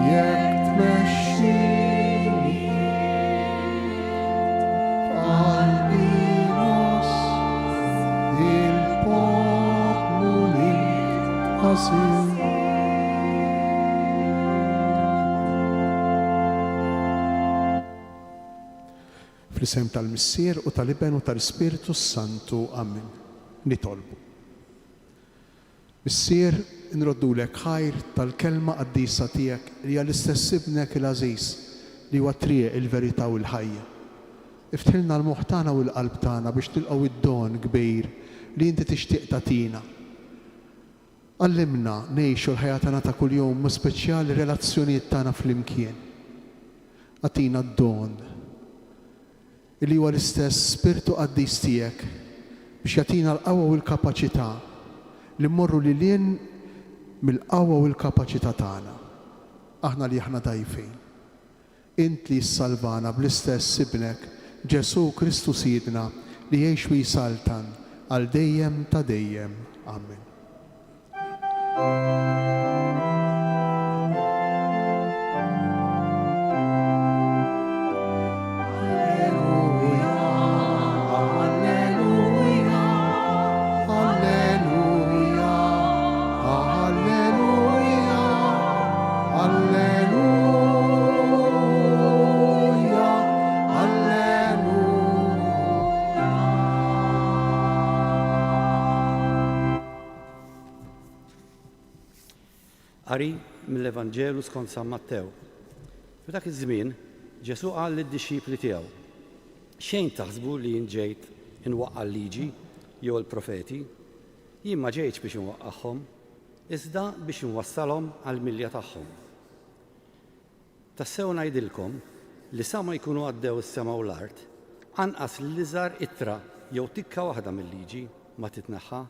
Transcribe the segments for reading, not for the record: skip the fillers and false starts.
jekk tmexxini qalbi nos il-poplu li ħasin. Fl-isem tal-Missier u tal-Iben u tal-Ispiritu Santu. Amen. Nitolbu. Missier, nroddulek ħajr tal-kelma qaddisa tiegħek li hija l-istess ibnek il-għażiż li huwa triq il-verità u l-ħajja. Iftilna l-moħħ tagħna u l-qalb tagħna biex tilqgħu id-don kbir li inti tixtieq tagħtina. Allimna ngħixu l-ħajja tagħna ta' kuljum u speċjali relazzjonijiet tagħna flimkien. Għatina d-don li huwa l-istess spiritu qaddis tiegħek biex jagħtina l-qawwa u l-kapaċità li mmorru lilien mill-qawwa u l-kapaċità tagħna. Aħna li aħna dajfin. Int li ssalvana bl-istess ibnek Ġesu Kristu Sidna li jgħix u jisaltan għal dejjem ta' dejjem. Amen. Qari mill-Evanġelu skont San Mattew. F'dak iż-żmien Ġesu qal lid-dixxipli tiegħu: xejn taħsbu li jien ġejt inwaqqa' l-liġi jew il-profeti? Jien ma ġejtx biex inwaqqagħhom, iżda biex inwassalhom għall-milja tagħhom. Tassew ngħidilkom li sa ma jkunu għaddew is-sema u l-art, anqas l-iżgħar ittra jew tikka waħda mill-liġi ma titneħħa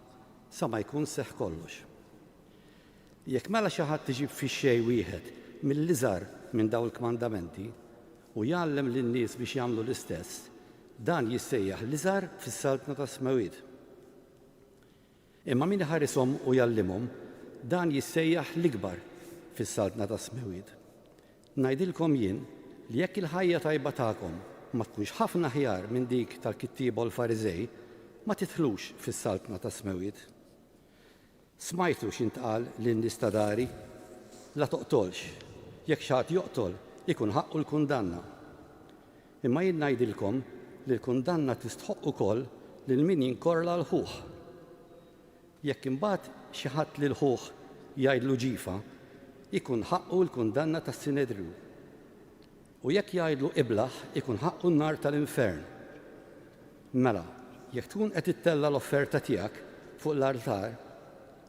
sa ma jkun seħħ kollox. Jekk mela xi ħadd tiġib fix-xejn wieħed mill-iżgħar minn dawn il-kmandamenti u jgħallem lin-nies biex jagħmlu l-istess, dan jissejjaħ l-iżgħar fis-saltna tas-smawiet. Imma min iħarishom u jgħallimhom, dan jissejjaħ l-ikbar fis-saltna tas-smawiet. Ngħidilkom jien li jekk il-ħajja tajba tagħkom ma tkunx ħafna aħjar minn dik tal-kittieba u l-Fariżej, ma tidħlux fis-saltna tas-smawiet. Smajtu x'intqal lin-nies ta' dari, la toqtolx, jekk xi ħadd joqtol ikun ħaqqu l-kundanna. Imma jien ngħidilkom li l-kundanna tistħoq ukoll lil min jinkorla l-ħuħ. Jekk imbagħad xi ħadd lil ħuħ jgħidlu ġifa, ikun ħaqqu l-kundanna tas-Sinedrju. U jekk jgħidlu iblaħ, ikun ħaqqu n-nar tal-infern. Mela, jekk tkun qed ittella l-offerta tiegħek fuq l-altar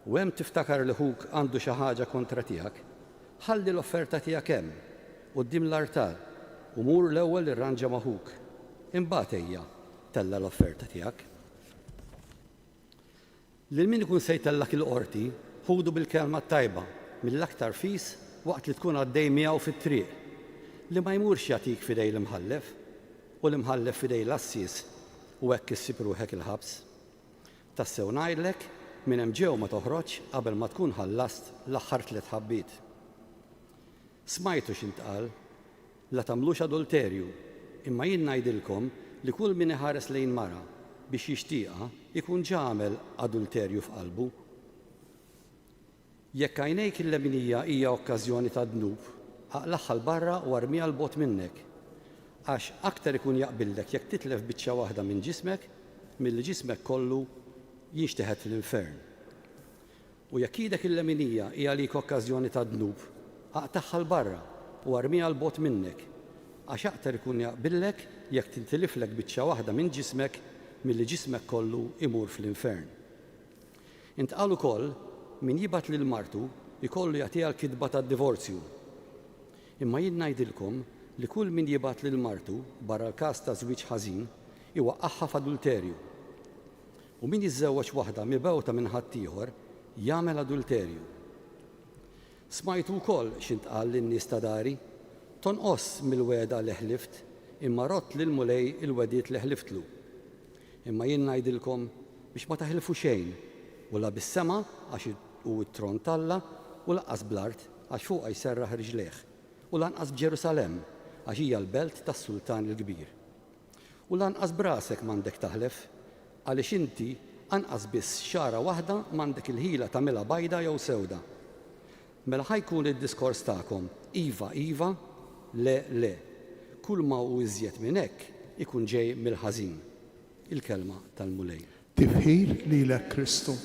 u hemm tiftakar li ħuk għandu xi ħaġa kontra tiegħek, ħalli l-offerta tiegħek hemm quddiem l-altar u mur l-ewwel irranġa ma' ħuk. Imbagħad ejja tella l-offerta tiegħek. Lil min ikun se jtellak il-qorti, ħudu bil-kelma tajba mill-aktar fis waqt li tkun għaddej miegħu fit-triq, li ma jmurx jagħtik fidej l-imħallef u l-imħallef fidej l-assis u hekk issib ruħek il-ħabs. Tassew ngħidlek minn hemm ġew ma toħroġ qabel ma tkun ħallast l-aħħar 3 ħabbiet. Smajtu x'intqal, la tagħmlux adulterju, imma jien ngħidilkom li kull min iħares lejn mara biex jixtieqha ikun ġamel adulterju f'qalbu. Jekk għajnejk il-leminija hija okkażjoni ta' dnub, aqlaħħa l-barra u armija l-bot minnek, għax aktar ikun jaqbillek jekk titlef biċċa waħda minn ġismek milli ġismek kollu jinxteħed fl-infern. U jekk idek il-leminija hija lik okkażjoni ta' dnub, aqtaħħa l-barra u armija l-bot minnek, għax aktar ikun jaqbillek jekk tintiliflek biċċa waħda minn ġismek milli ġismek kollu imur fl-infern. Intqal ukoll min jibgħat lil martu ikollu jagħtiha l-kitba tad-divorzju. Imma jien ngħidilkom li kull min jibgħat lil martu barra l-każ ta' żwieġ ħażin iwaqqagħha f'adulterju. U min jiżżewweġ waħda mibgħuta minn ħadd ieħor jagħmel adulterju. Smajtu wkoll x'intqal lin-nies ta' dari, tonqos mill-wegħda li ħlift imma rott lil mulej il-wediet li ħliftlu. Imma jien ngħidilkom biex ma taħilfu xejn u la bis-sema għax hu t-tron talla u laqqas bl-art għax fuqha jserraħ riġlejh. u lanqas b'Ġerusalemm għax hija l-belt tas-Sultan il-Kbir. U lanqas b'rasek m'għandek taħlef għaliex inti anqas biss xara waħda m'għandek il-ħila tagħmilha bajda jew sewda. Mela ħajkun id-diskors tagħkom iva iva, le le. Kull ma hu iżjed minn hekk ikun ġej mill-ħażin. Il-kelma tal-Mulej. Tifħir lilek Kristu.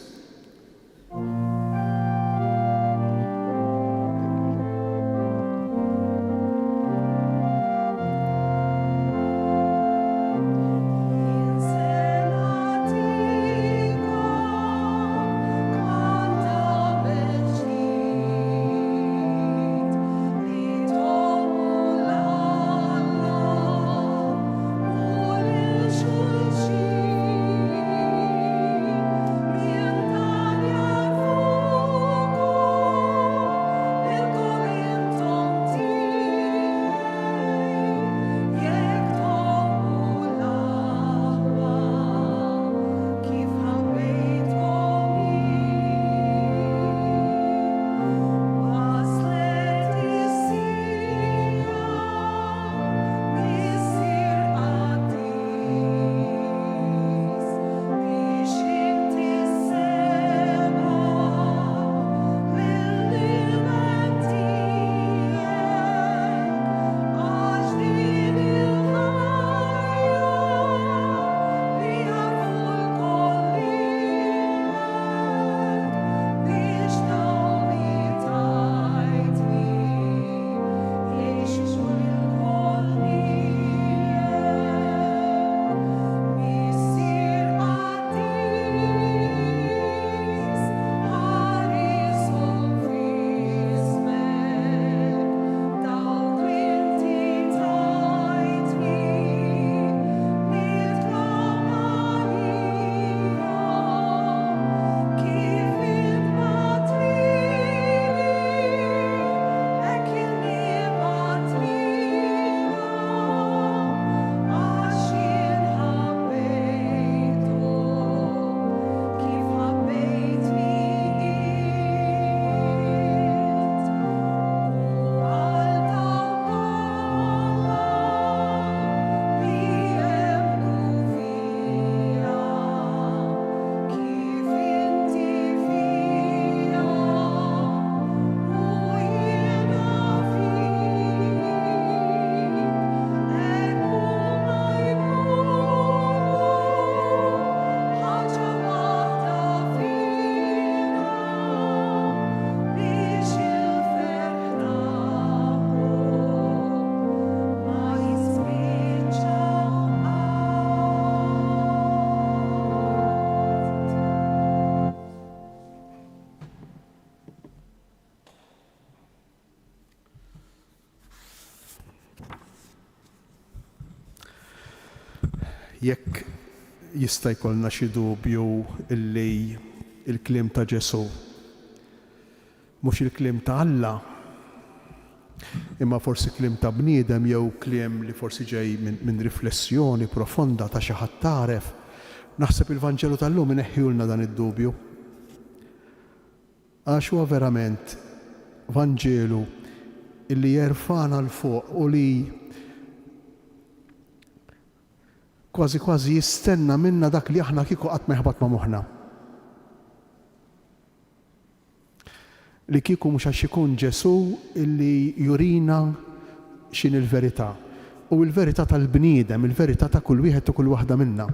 Jekk jista' jkollna xi dubju illi il-kliem ta' Ġesu mhux il-kliem ta' Alla, imma forsi kliem ta' bniedem jew kliem li forsi ġej minn riflessjoni profonda ta' xi ħadd taref, naħseb il-Vanġelu tal-lum ineħħilna dan id-dubju. Għax huwa verament Vanġelu illi jerfana l-fuq u li kważi jistenna minna dak li aħna kieku qatt ma jħabat ma' moħħna. Li kieku mhux għax ikun Ġesu illi jurina x'in il-verità. U l-verità tal-bniedem, il-verità ta' kull wieħed u kull waħda minna.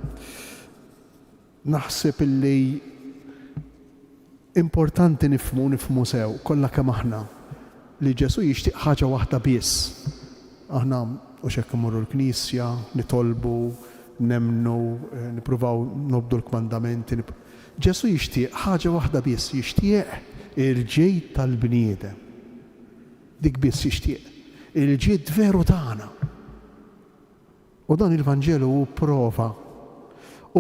Naħseb illi importanti nifhmu sew kollha kemm aħna li Ġesu jixtieq ħaġa waħda biss. Aħna u xekk immorru l-Knisja, nitolbu, nemnu, nippruvaw nobdu l-kmandamenti. Ġesu jixtieq ħaġa waħda biss, jixtieq il-ġid tal-bniedem. Dik biss jixtieq. Il-ġid veru tagħna. U dan il-Vanġelu hu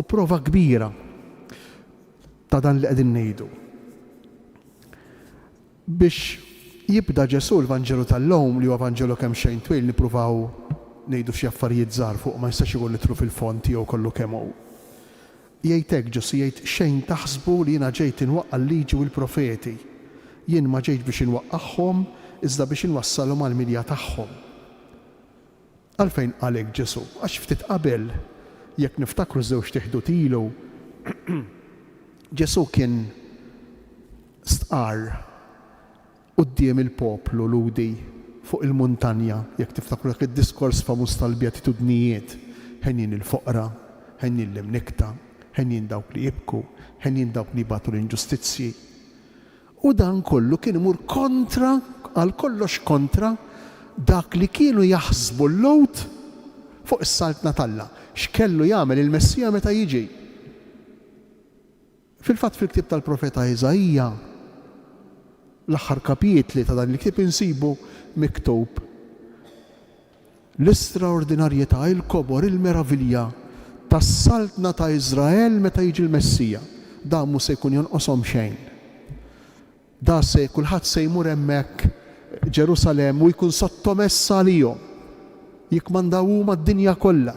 prova kbira ta' dan li qegħdin ngħidu. Biex jibda Ġesu l-Vanġelu tal-lum li huwa Vanġelu kemm xejn twil nippruvaw ngħidu xi affarijiet żgħar fuq ma jistax ikun nitru fil-font jew kollu kemm hu. Jgħid hekk Ġesu jgħid xejn taħsbu li jiena ġejt inwaqqa' l-liġi u l-profeti. Jien ma ġejt biex inwaqqagħhom iżda biex inwassalhom għall-milja tagħhom. Għalfejn għalhekk Ġesu, għax ftit qabel jekk niftakru żewġ tieħdu ilu, Ġesu kien stqar quddiem il-poplu ludi fuq il-muntanja, jekk tiftakru dak id-diskors famuż tal-Bjatitudnijiet, ħenjin il-foqra, ħenjin l-imnikta, ħenjin dawk li jibku, ħenjin dawk li batu l-inġustizzji. U dan kollu kien imur kontra, għal kollox kontra, dak li kienu jaħsbu l-lowt fuq is-saltna Talla. X'kellu jagħmel il-Messija meta jiġi? Fil-fatt fil-ktieb tal-Profeta Iżajja, l-aħħar kapitli ta' dan il-ktieb insibu miktub l-istraordinarjetà, il-kobor, il-meravilja tas-saltna ta' Iżrael meta jiġi l-Messija. Da mhu se jkun jonqoshom xejn. Da se kulħadd se jmur hemmhekk Ġerusalem u jkun sottomessa għalihom. Jikmandaw huma d-dinja kollha.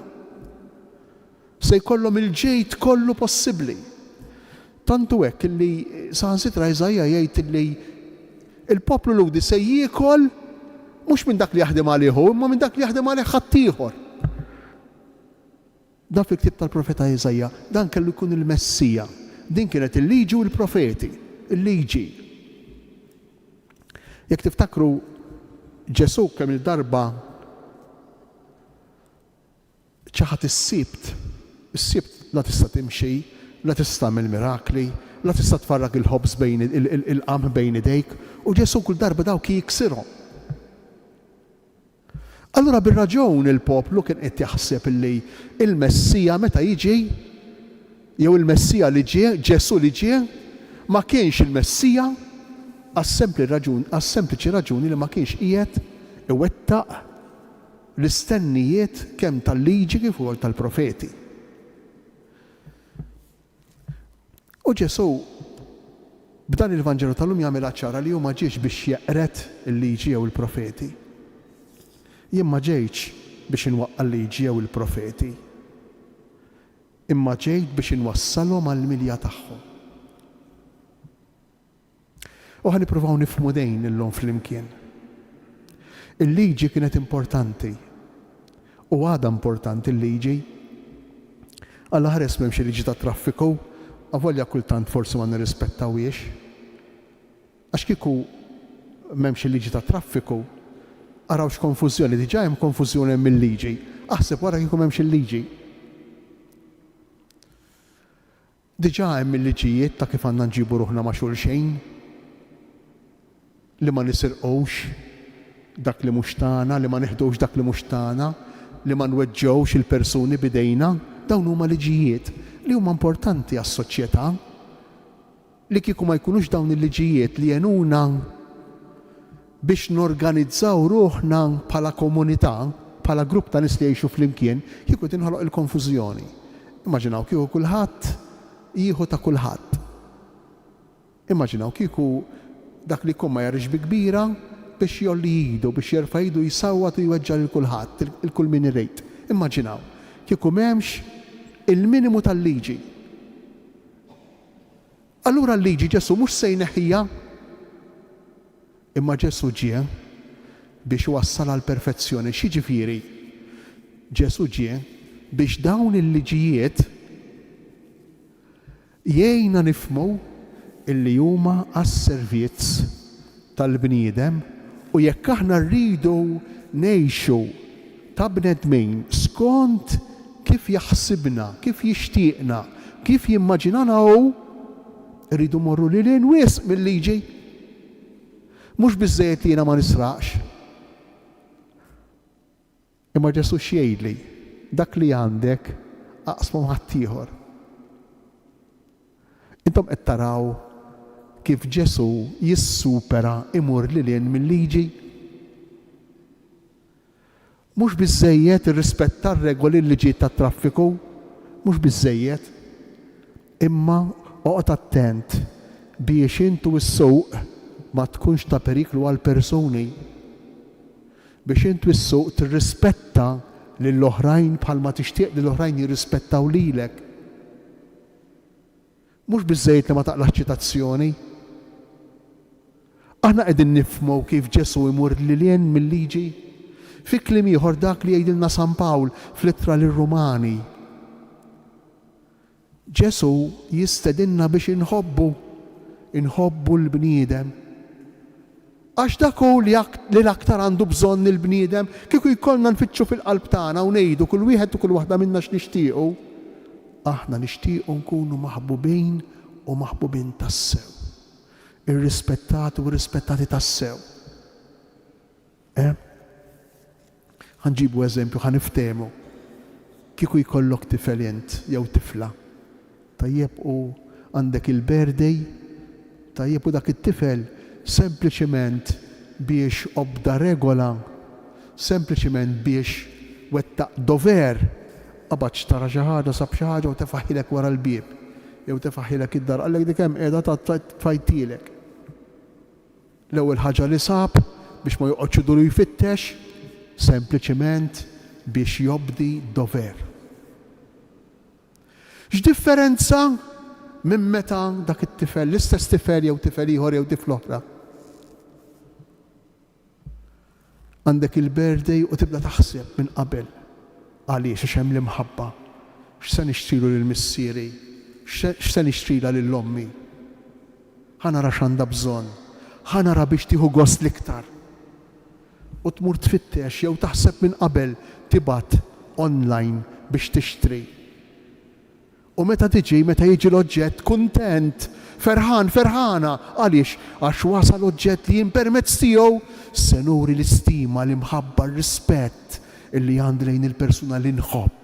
Se jkollhom il-ġejt kollu possibbli. Tantu hekk illi saħansitra Iżajja jgħid illi il-poplu ludi se jiekol mhux minn dak li jaħdem għalih imma minn dak li jaħdem għalih ħadd ieħor. Dan fil-ktieb tal-Profeta Iżajja, dan kellu jkun il-Messija. Din kienet il-liġi u l-profeti, il-liġi. Jekk tiftakru Ġesu kemm il-darba ċaħat is-sibt la tista' timxi, la tista' tagħmel mirakli, la tista' tfarrag il-ħobż bejn il-qamħ bejn idejk, u Ġesu kull darba dawk jiksirhom. Allura bir-raġun il-poplu kien qed jaħseb illi il-Messija meta jiġi jew il-Messija li ġie, Ġesu li ġie, ma kienx il-Messija għas-sempliċi raġuni li ma kienx qiegħed iwettaq l-istennijiet kemm tal-liġi kif ukoll tal-profeti. U Ġesu b'dan il-Vanġelu tal-lum jagħmilha ċara li hu ma ġiex biex jeqret il-liġi jew il-profeti. Jien ma ġejtx biex inwaqqa l-liġi jew il-profeti. Imma ġejt biex inwassalhom għall-milja tagħhom. U ħanippruvaw nifhmu dejn illum flimkien. Il-liġi kienet importanti u għadha importanti l-liġi. Alla ħares m'hemmx liġi ta' traffiku, avolja kultant forsi ma nirrispettawhiex. Għax kieku m'hemmx liġi ta' traffiku, arawx konfużjoni, diġà hemm konfużjoni mill-liġi. Aħseb wara kieku m'hemmx il-liġi. Diġà hemm il-liġijiet ta' kif għandna nġibu ruħna ma' xulxejn, li ma nisirqux dak li mhux tagħna, li ma neħdux dak li mhux tagħna, li ma nweġġewx il-persuni bidejna, dawn huma liġijiet li huma importanti għas-soċjetà, li kieku ma jkunux dawn il-liġijiet li jenuna biex norganizzaw ruħna bħala komunità, bħala grupp ta' nies li jgħixu flimkien, kieku tinħoloq il-konfużjoni. Immaġinaw kieku kulħadd jieħu ta' kulħadd. Immaġinaw kieku dak li jkun ma jarriġ bi kbira biex jolli jidu, biex jerfa' jidu jisawwat u jweġġa' lil kulħadd, il-kull min irrid. Immaġinaw kieku m'hemmx il-minimu tal-liġi. Allura l-liġi Ġesu mhux se jneħħiha, imma Ġesu ġie biex wassal għal perfezzjoni. X'jiġifieri? Ġesu ġie biex dawn il-liġijiet jgħinna nifhmu illi huma għas-servizz tal-bniedem u jekk aħna rridu ngħixu ta' bnedmin skont kif jaħsibna, kif jixtieqna, kif jimmaġinana hu, rridu morru lil wisq mill-liġi. Mhux biżżejjed li jiena ma nisraqx. Imma Ġesu x'jgħidli, dak li għandek aqsmu ħadd ieħor. Intom qed taraw kif Ġesu jissupera imur lilien mill-liġi. Mhux biżżejjed irrispetta r-regoli l-liġijiet tat-traffiku, mhux biżżejjed, imma oqgħod attent biex intu s-suq ma tkunx ta' periklu għal persuni. Biex intu s-suq tirrispetta lill-oħrajn bħalma tixtieq li l-oħrajn jirrispettaw lilek. Mhux biżżejjed li ma taqlax ċitazzjoni. Aħna qegħdin nifhmu kif Ġesu imur lilien mill-liġi. Fi kliem ieħor dak li jgħidilna San Pawl fl-ittra lir-Rumani. Ġesu jistedinna biex inħobbu l-bniedem. Għax dak hu li l-aktar għandu bżonn il-bniedem, kieku jkollna nfittxu fil-qalb tagħna u ngħidu kull wieħed u kull waħda minna x'nixtiequ. Aħna nixtiequ nkunu maħbubin u maħbubin tassew. Irrispettati u rispettati tassew. Ħanġibu eżempju, ħaniftehmu. Kieku jkollok tifel int jew tifla. Tajjeb u għandek il-birthday, tajjeb u dak it-tifel sempliċement biex obda regola, sempliċement biex wettaq dover, qabaġ tara xi ħaġa sab xi ħaġa u tefaħilek wara l-bieb, jew tefaħilek id-dar għalek dik hemm qiegħda tfajtilek. L-ewwel ħaġa li sab biex ma joqgħodx iduru jfittex, sempliċement biex jobdi dover. X'differenza minn meta dak it-tifel, l-istess tifel jew tifel ieħor jew tifel oħra. Għandek il-birthday u tibda taħseb minn qabel. Għaliex għax hemm l-imħabba. X'se nixtrilu lill-missieri? X'se nixtrila lill-ommi? Ħanara x'għandha bżonn. Ħanara biex tieħu gost l-iktar. U tmur tfittex jew taħseb minn qabel tibgħat online biex tixtri. U meta jiġi l-oġġett kuntent, ferħana, għaliex għax wasal oġġett li jimpermezz tiegħu se nuri l-istima, l-imħabba, r-rispett illi għandi lejn il-persuna li nħobb.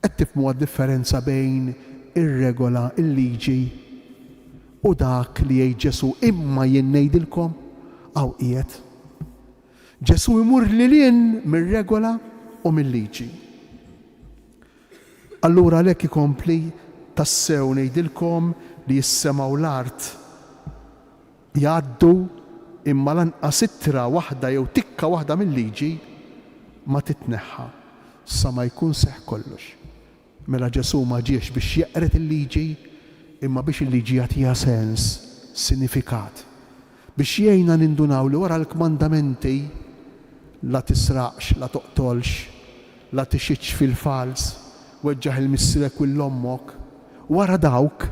Qed tifhmu għad-differenza bejn ir-regola, il-liġi u dak li jgħid Ġesu imma jien ngħidilkom hawn qiegħed. Ġesu imur lilien mir-regola u mill-liġi. Allura għalhekk ikompli tassew ngħidilkom li s-sema u l-art jgħaddu imma lanqas ittra waħda jew tikka waħda mill-liġi ma titneħħa sa ma jkun seħħ kollox. Mela Ġesu ma ġiex biex jeqret il-liġi imma biex il-liġi jagħtiha sens, sinifikat. Biex jgħinna nindunaw li wara l-kmandamenti la tisraqx, la toqtolx, la tixitx fil-fals, weġġaħ il-missierek u l-ommok, wara dawk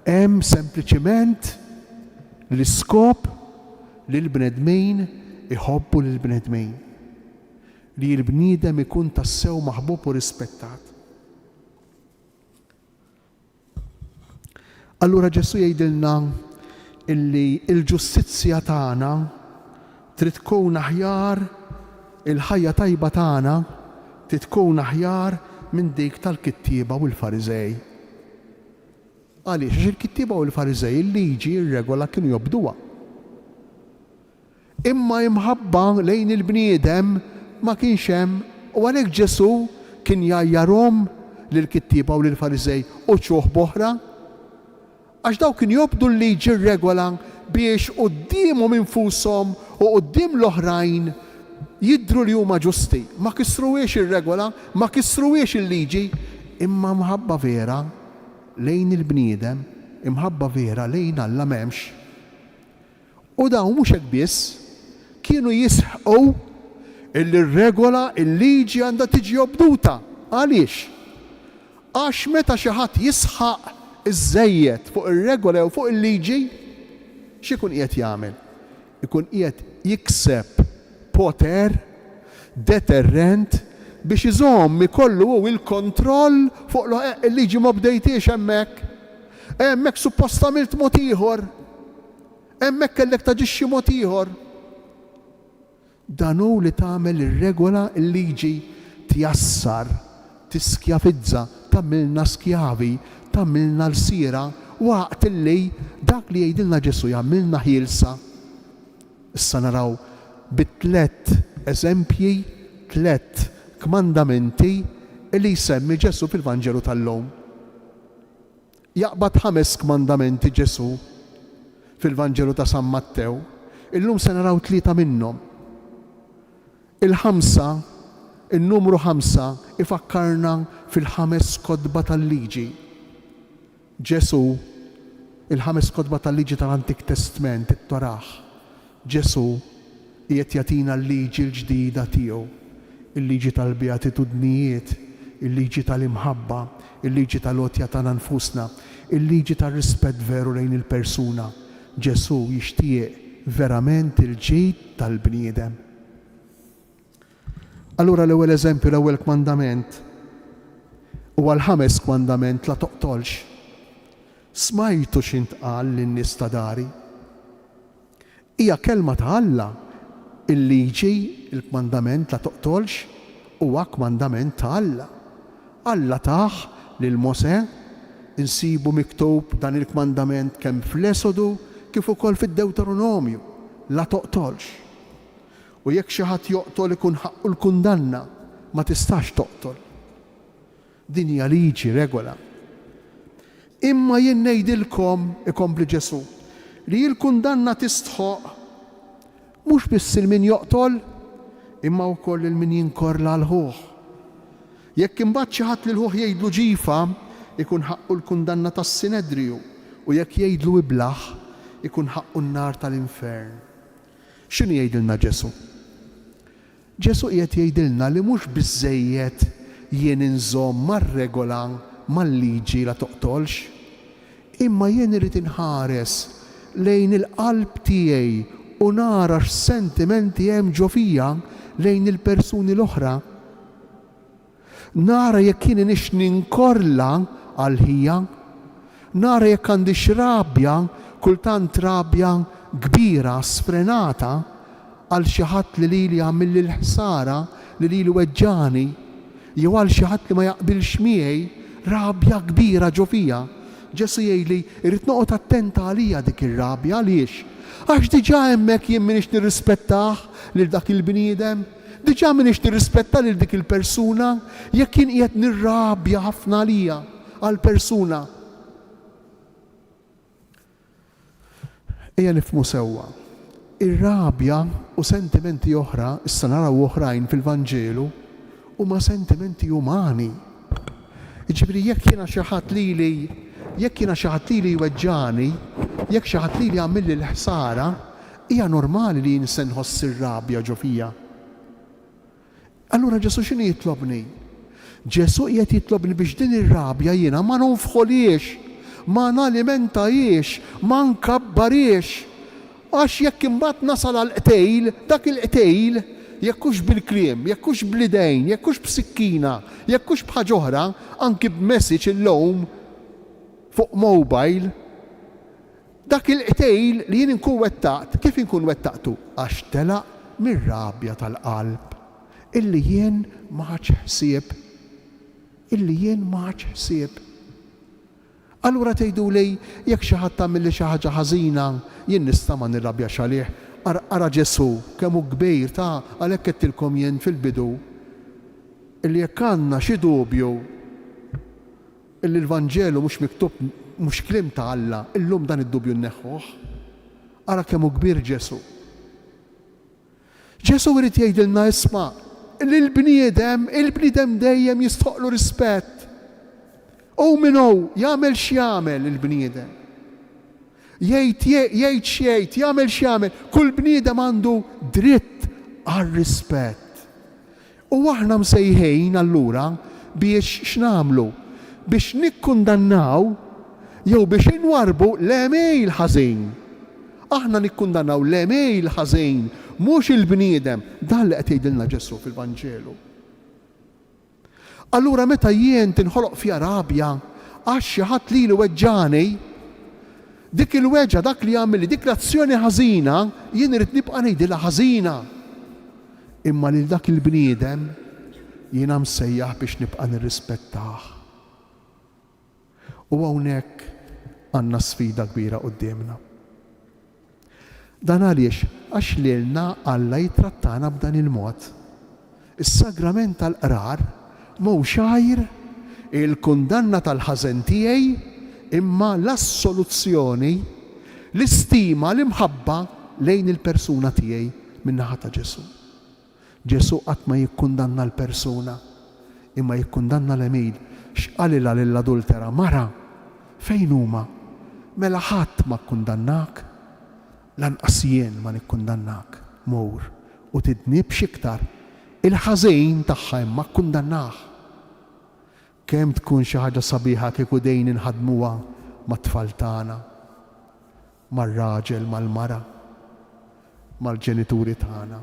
hemm sempliċement l-iskop li l-bnedmin iħobbu lill-bnedmin. Li l-bniedem ikun tassew maħbub u rispettat. Allura Ġesu jgħidilna illi l-ġustizzja tagħna trid tkun aħjar, il-ħajja tajba tagħna trid tkun aħjar minn dik tal-kittieba u l-Fariżej. Għaliex il-kittieba u l-Fariżej il-liġi ir-regola kienu jobduha. Imma imħabba lejn il-bniedem ma kienx hemm u għalhekk Ġesu kien jgħajjarhom lill-kittieba u lill-Fariżej u ċuħ boħra għax daw kien jobdu l-liġi ir-regola biex qudiemhom infushom u quddiem l-oħrajn jidru li huma ġusti, ma kisruwiex ir-regola, ma kisruwiex il-liġi, imma mħabba vera lejn il-bniedem, imħabba vera lejn Alla m'hemmx. U dawn mhux hekk biss, kienu jisħqu il-regola, il-liġi għandha tiġi obduta. Għaliex? Għax meta xi ħadd jisħaq iż-żejjed fuq ir-regola u fuq il-liġi, x'ikun qiegħed jagħmel? Ikun qiegħed jikseb poter, deterrent, biex iżomm ikollu il-kontroll fuq il-liġi ma bdejtiex hemmhekk. Hemmhekk suppost għamilt mod ieħor. Hemmhekk kellek taġixxi mod ieħor. Dan hu li tagħmel ir-regola il-liġi tjassar, tiskjavizza, tagħmilna skjavi, tagħmilna l-sira waqt illi dak li jgħidilna Ġesu jagħmilna ħielsa. Issa naraw bit-tlet eżempji, tlet kmandamenti li jsemmi Ġesu fil-Vanġelu tal-lum. Jaqbad 5 kmandamenti Ġesu fil-Vanġelu ta' San Mattew, illum se naraw 3 minnhom. Il-5, il-numru 5 ifakkarna fil-5 kodba tal-liġi. Ġesu il-5 kotba tal-liġi tal-Antik Testament, it-Toraħ, Ġesu qiegħed jagħtina l-liġi l-ġdida tiegħu, il-liġi tal-beatitudnijiet, il-liġi tal-imħabba, il-liġi tal-għotja tagħna nfusna, il-liġi tal-rispett veru lejn il-persuna. Ġesu jixtieq verament il-ġid tal-bniedem. Allura l-ewwel eżempju, l-ewwel kmandament huwa l-5 kmandament la toqtolx. Smajtu x'intqal lin-nies ta' dari. Hija kelma ta' Alla. Il-liġi, il-kmandament la toqtolx huwa kmandament ta' Alla. Alla taħ lil Mosè, insibu miktub dan il-kmandament kemm fl-Esodu kif ukoll fid-Deuteronomju, la toqtolx. U jekk xi ħadd joqtol ikun ħaqqu l-kundanna, ma tistax toqtol. Din hija liġi, regola. Imma jien ngħidilkom, ikompli Ġesu, li l-kundanna tistħoq mhux biss il-min joqtol, imma wkoll il-min jinkorla l-ħuħ. Jekk imbagħad xi ħadd li l-ħuħ jgħidlu ġifa, ikun ħaqqu l-kundanna tas-Sinedriju, u jekk jgħidlu iblaħ, ikun ħaqqu n-nar tal-infern. X'inhu jgħidilna Ġesu? Ġesu qiegħed jgħidilna li mhux biżżejjed jien inżomm mar-regola mal-liġi la toqtolx, imma jien irid inħares lejn il-qalb tiegħi u nara x'sentimenti hemm ġo fija lejn il-persuni l-oħra. Nara jekk jien nix ninkorla għal-ħija, nara jekk għandi x'rabja, kultant rabja kbira, sfrenata, għal xi ħadd li lili għamil l-ħsara, li lili weġġani, jew għal xi ħadd li ma jaqbilx miegħi, rabja kbira ġo fija. Ġesu jgħidli irid noqgħod attenta għalija dik ir-rabja għaliex? Għax diġà hemmhekk jien m'iniex nirrispettah lil dak il-bniedem, diġà m'iniex nirrispetta lil dik il-persuna, jekk kien qiegħed nirrabja ħafna għalija għall-persuna. Ejja nifhmu sewwa. Ir-rabja u sentimenti oħra, issa naraw oħrajn fil-Vanġelu, huma sentimenti umani. Jiġifieri jekk jiena xi ħadd lili jweġġani, jekk xi ħadd lili jagħmilli l-ħsara, hija normali li jien se nħoss ir-rabja ġo fija. Allura Ġesu x'inhi jitlobni? Ġesu qiegħed jitlobni biex din ir-rabja jiena ma nonfħoliex, ma nalimentajiex, ma nkabbariex. Għax jekk imbagħad nasal għall-qtejl, dak il-qtejl jekkux bil-kliem, jekkux bl-idejn, jekkux b'sikkina, jekkux b'ħaġa oħra, anki b'messaġġ illum fuq mobile, dak il-qtejl li jien inkun wettaqt, kif inkun wettaqtu? Għax telaq mir-rabja tal-qalb, illi jien ma ħadx ħsieb, Allura tgħidu li jekk xi ħadd tagħmel li xi ħaġa ħażina, jien nista' ma nirrabjax għalih. Ara Ġesu kemm hu kbir ta' għalhekk qedtilkom jien fil-bidu illi jekk għandna xi dubju illi l-Vanġelu mhux miktub mhux kliem ta' Alla, illum dan id-dubju nneħħuh. Ara kemm hu kbir Ġesu. Ġesu irid jgħidilna isma' li il-bniedem dejjem jistħoqlu rispett. U minnu jagħmel x'jagħmel il-bniedem. Jgħid x'jgħid, jagħmel x'jagħmel, kull bniedem għandu dritt għar-rispett. U aħna msejħejn allura biex x'nagħmlu? Biex nikkundannaw jew biex inwarbu l-emejl ħażin. Aħna nikkundannaw l-emejl ħażin, mhux il-bniedem, dan li qed jgħidilna Ġesu fil-Vanġelu. Allura meta jien tinħoloq fija rabja għax xi ħadd lilu weġġani, dik il-weġġa dak li jagħmel dik l-azzjoni ħażina, jien irid nibqa' ngħidilha ħażina. Imma lil dak il-bniedem jiena msejjaħ biex nibqa' nirrispettah. U hawnhekk għandna sfida kbira qudiemna. Dan għaliex għax lilna Alla jitrattana b'dan il-mod. Is-sagrament tal-qrar mhux xajr il-kundanna tal-ħażen tiegħi imma l-assoluzzjoni, l-istima, l-imħabba lejn il-persuna tiegħi min-naħa ta' Ġesu. Ġesu qatt ma jikkundanna l-persuna imma jikkundanna l-emil. X'qalilha lill-adultera? Mara, fejn huma? mela ħadd ma kkundannak, lanqas jien ma nikkundannak. Mur u tidnibx iktar. Il-ħażin tagħha imma kkundannah. Kemm tkun xi ħaġa sabiħa kieku dejn inħadmuha mat-tfal tagħna, mar-raġel, mal-mara, mal-ġenituri tagħna,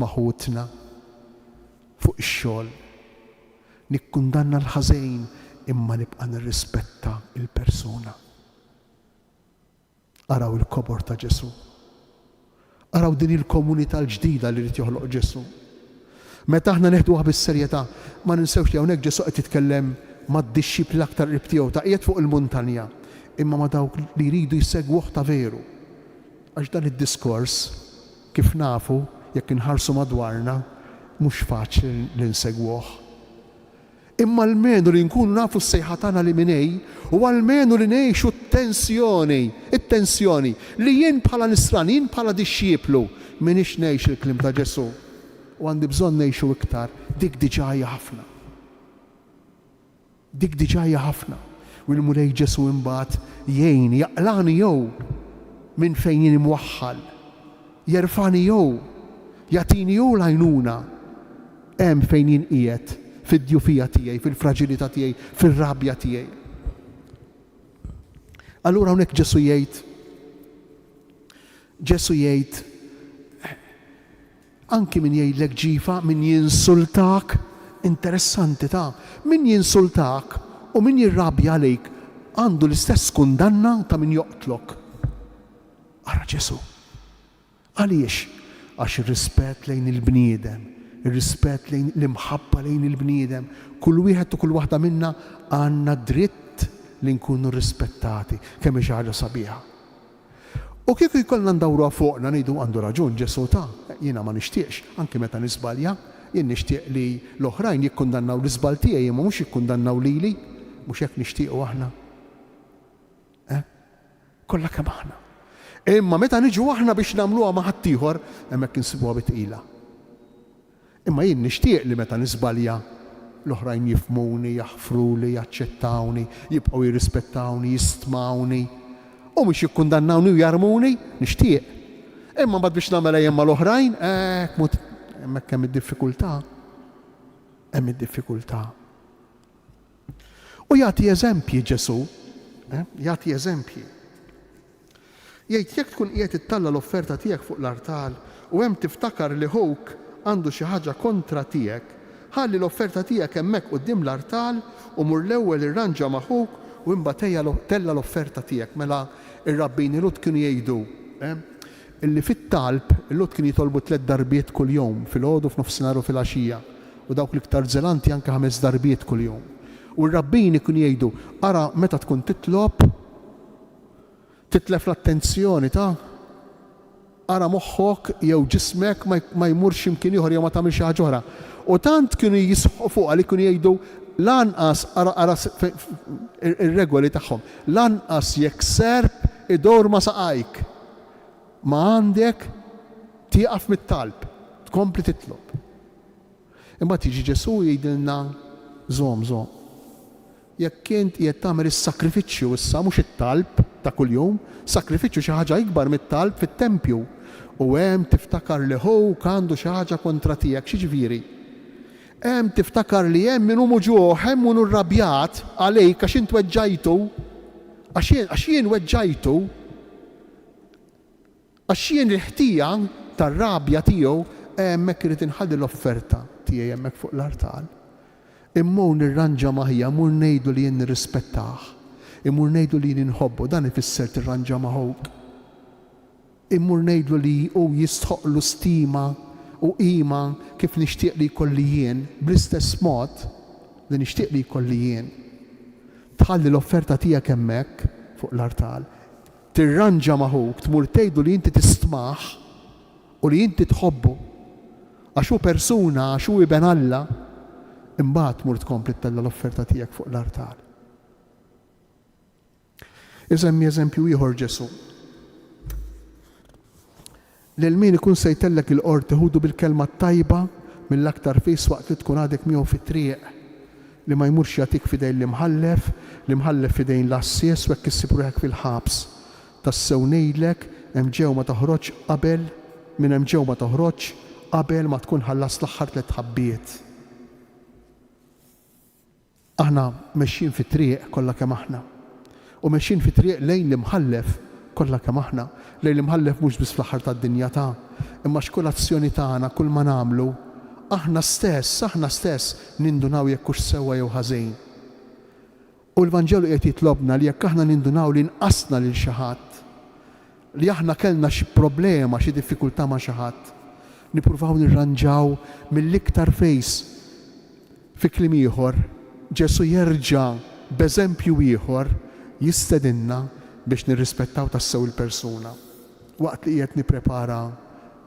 maħutna, fuq ix-xogħol. Nikkundanna l-ħażin imma nibqa' nirrispetta il-persuna. Araw il-kobor ta' Ġesu. Araw din il-komunità l-ġdida li rid joħloq Ġesu. Meta aħna neħduha bis-serjetà, ma ninsewx li hawnhekk Ġesu qed jitkellem mad-dixxipli l-aktar qrib tiegħu ta' qiegħed fuq il-muntanja, imma ma dawk li jridu jsegwuh ta' veru. Għax dan id-diskors kif nafu jekk inħarsu madwarna mhux faċli li nsegwuh. Imma almenu li nkunu nafu s-sejħa tagħna li minej u almenu li ngħixu it-tensjoni li jien bħala nisran, jien bħala dixxieplu minix ngħix il-kliem ta' Ġesu u għandi bżonn ngħixu iktar, dik diġà hija ħafna. Dik diġà hija ħafna. U l-mulej Ġesu imbagħad jgħin jaqlani jew minn fejn jien imwaħħal, jerfani jew, jagħtini jew l-għajnuna hemm fejn jien qiegħed fid-djufija tiegħi, fil-fraġilità tiegħi, fir-rabja tiegħi. Allura hawnhekk Ġesu jgħid anki min jgħidlek ġifa, min jinsultak, interessanti min jinsultak u min jirrabja għalejk għandu l-istess kundanna ta' min joqtlok. Ara Ġesu. Għaliex? Għax ir-rispett lejn il-bniedem, ir-rispett lejn l-imħabba lejn il-bniedem, kull wieħed u kull waħda minna għandna dritt li nkunu rispettati kemm hi xi ħaġa sabiħa. U kieku jkollna ndawruha fuqna ngħidu għandu raġun Ġesu jiena ma nixtieqx, anke meta nisbalja, jien nixtieq li l-oħrajn jikkundannaw l-iżbal tiegħi imma mhux jikkundannaw lili, mhux hekk nixtiequ aħna. Kollha kemm aħna. Imma meta niġu aħna biex nagħmluha ma' ħadd ieħor, hemmhekk insibuha bitqila. Imma jien nixtieq li meta nisbalja l-oħrajn jifhmuni, jaħfruli, jaċċettawni, jibqgħu jirrispettawni, jistmawni u mhux jikkundannawni u jarmuni, nixtieq. Imma mbagħad biex nagħmel jemma l-oħrajn, hemmhekk hemm id-diffikultà. Hemm id-diffikultà. U jagħti eżempji Ġesu, jagħti eżempji. Jgħid jekk tkun qiegħed ittalla l-offerta tiegħek fuq l-artal u hemm tiftakar li howk għandu xi ħaġa kontra tiegħek, ħalli l-offerta tiegħek hemmhekk quddiem l-artal u mur l-ewwel irranġa ma' howk u imbagħad tella l-offerta tiegħek. Mela ir-rabbini Lut kienu jgħidu illi fit-talb il-Lut kien jitolbu 3 darbiet kuljum, fil-għodu, f'nofsinhar u fil-għaxija, u dawk l-iktar żelanti anke 5 darbiet kuljum. U r-rabbini kienu jgħidu ara meta tkun titlef l-attenzjoni ara moħħok jew ġismek ma jmurx imkien ieħor jew ma tagħmel xi ħaġa oħra. U tant kienu jisħu fuqha li kienu jgħidu lanqas ara ir-regoli tagħhom, lanqas jekk serb idor ma saqajk. Ma għandek tieqaf mit-talb, tkompli titlob. Imbagħad jiġi Ġesu jgħidilna żomm. Jekk int qiegħed tagħmel is-sakrifiċċju issa mhux it-talb ta' kuljum, sakrifiċċju xi ħaġa ikbar mit-talb fit-tempju. U hemm tiftakar li howk għandu xi ħaġa kontra tiegħek, x'jiġifieri? Hemm tiftakar li hemm min hu muġuh, hemm min hu rrabjat għalejk għax int weġġajtu, għax jien weġġajtu, għax jien il-ħtija tar-rabja tiegħu hemmhekk irid inħalli l-offerta tiegħi hemmhekk fuq l-artal. Imma nirranġa maħja, mur ngħidu li jien nirrispettah, immur ngħidu li jien inħobbu, dan ifisser tirranġa ma' howk. Immur ngħidu li hu jistħoqlu stima u qima kif nixtieq li jkolli jien, bl-istess mod li nixtieq li jkolli jien. Tħalli l-offerta tiegħek hemmhekk fuq l-artal. Tirranġa ma' howk, tmur tgħidu li inti tistmaħ u li inti tħobbu għax hu persuna, għax hu iben Alla, imbagħad tmur tkompli tella l-offerta tiegħek fuq l-artal. Iżemmi eżempju ieħor Ġesu. Lil min ikun se jtellek il-qort iħudu bil-kelma tajba mill-aktar fis waqt li tkun għadek miegħu fit-triq. li ma jmurx jagħtik fidejn l-imħallef fidejn l-assess u hekk issib ruħek fil-ħabs. Tassew ngħidlek hemm ġew ma toħroġ qabel minn hemm ġew ma toħroġ qabel ma tkun ħallas l-aħħar 3 ħabbiet. Aħna mexxin fit-triq kollha kemm aħna. U mexxin fit-triq lejn l-imħallef kollha kemm aħna. Lejn l-imħallef mhux biss fl-aħħar tad-dinja imma x'kull azzjoni tagħna, kull ma nagħmlu, aħna stess nindunaw jekk hux sewwa jew ħażin. U l-Vanġelu qed jitlobna li jekk aħna nindunaw li nqasna lil xi ħadd, li aħna kellna xi problema, xi diffikultà ma' xi ħadd, nippruvaw nirranġaw mill-iktar fejs. Fi kliem ieħor, Ġesu jerġa' b'eżempju ieħor jistedinna biex nirrispettaw tassew il-persuna. Waqt li qiegħed nipprepara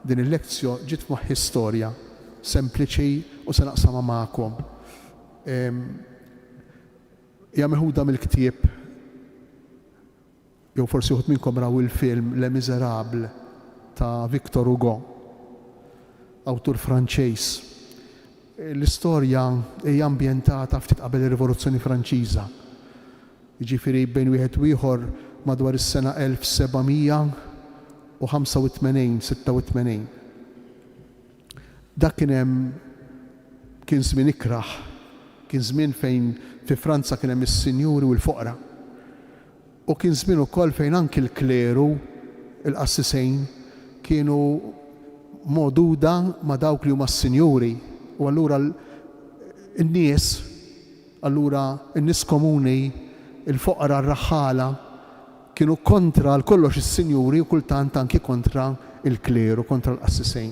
din il-lezzjon ġiet f'moħħi storja sempliċi u se naqsamha magħkom. Hija meħuda mill-ktieb, jew forsi wħud minnkom raw il-film Les Miserables ta' Victor Hugo, awtur Franċiż. L-istorja hija ambjentata ftit qabel ir-Rivoluzzjoni Franċiża. Jiġifieri bejn wieħed u ieħor madwar is-sena 1785-86. Dak kien żmien ikraħ, kien żmien fejn fi Franza kien hemm is-sinjuri u l-foqra. U kien żmien ukoll fejn anki l-kleru, il-qassisejn, kienu moduda ma' dawk li huma s-sinjuri. U allura n-nies komuni, il-foqra r-raħħala, kienu kontra l-kollox is-sinjuri u kultant anki kontra il-kleru, kontra l-qassisejn.